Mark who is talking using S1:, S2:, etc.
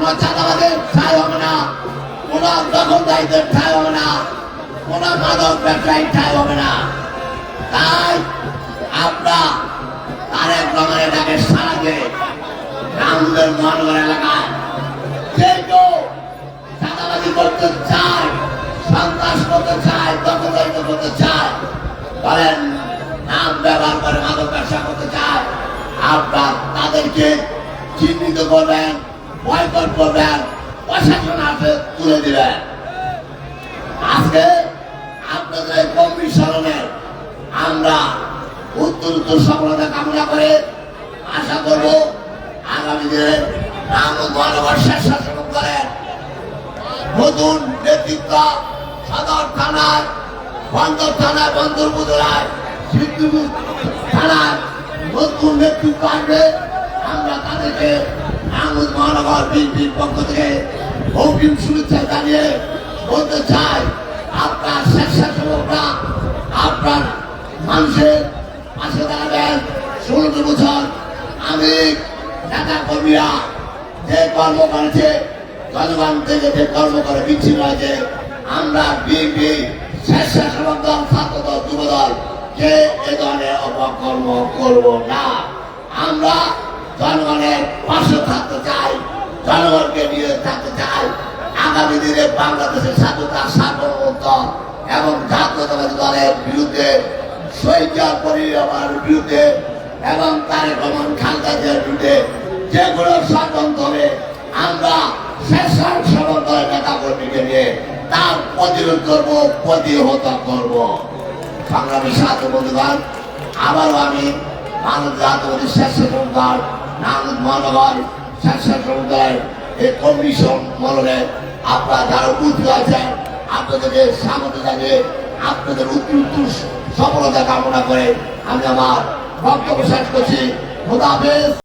S1: কোন চাঁদাবাদের ঠাঁই হবে না, কোন দখলদারিদের ঠাঁই হবে না, কোন মাদক ব্যবসায়ীর ঠাঁই হবে না। তাই আমরা তারেক রহমানের ডাকে সাড়া দিয়ে আমাদের মহানগর এলাকায় যে কেউ চাঁদাবাজি করতে চায়, সন্ত্রাস করতে চায়, দখলদারিত্ব করতে চায়, বলেন নাম ব্যবহার করে মাদক ব্যবসা করতে চায়, আপনার তাদেরকে চিহ্নিত করবেন, বয়কট করবেন, প্রশাসন হাতে তুলে দিবেন। আজকে আপনাদের কমিশনের আমরা উত্তর সফলতা কামনা করে আশা করব আগামী দিনে মহানগর স্বেচ্ছাসেবক করেন নতুন নেতৃত্ব সদর থানায়, বন্দর থানায়, বন্দর উপজেলায়, সিদ্ধপুর থানায় নতুন নেতৃত্ব আসবে। আমরা তাদেরকে মহানগর বিএনপির পক্ষ থেকে অগ্রিম শুভেচ্ছা জানিয়ে বলতে চাই, আপনার স্বেচ্ছাসেবকরা আপনার মানুষের পাশে দাঁড়াবেন। 16 বছর আমি নেতা কর্মীরা যে কর্ম করেছে, জনগণ থেকে যে কর্ম করে বিচ্ছিন্ন হয়েছে, আমরা বিএনপি স্বেচ্ছাসেবক দল, ছাত্র দল, যুব দল কে এ ধরনের অপকর্ম করব না। আমরা জনগণের পাশে থাকতে চাই, জনগণকে নিয়ে থাকতে চাই। আগামী দিনে বাংলাদেশের স্বাধীনতা, সার্বভৌমত্ব এবং জাতীয়তাবাদী দলের বিরুদ্ধে, শহীদ পরিবার বিরুদ্ধে এবং তারেক রহমান খালেদা জিয়ার বিরুদ্ধে যেগুলো ষড়যন্ত্র হবে, আমরা স্বেচ্ছাসেবক দলের নেতা কর্মীকে নিয়ে তার প্রতিরোধ করবো, প্রতিহত করবো। সংগ্রামী সাথী বন্ধুগণ, আবারও আমি মানব জাতীয়বাদী স্বেচ্ছাসেবক দল নারায়ণগঞ্জ মহানগর স্বেচ্ছাসেবক দলের এই কমিশন মূলনে আপনারা যারা উপস্থিত আছেন আপনাদেরকে স্বাগত জানিয়ে আপনাদের উত্তর সফলতা কামনা করে আমি আমার বক্তব্য শেষ করছি। খোদা হাফেজ।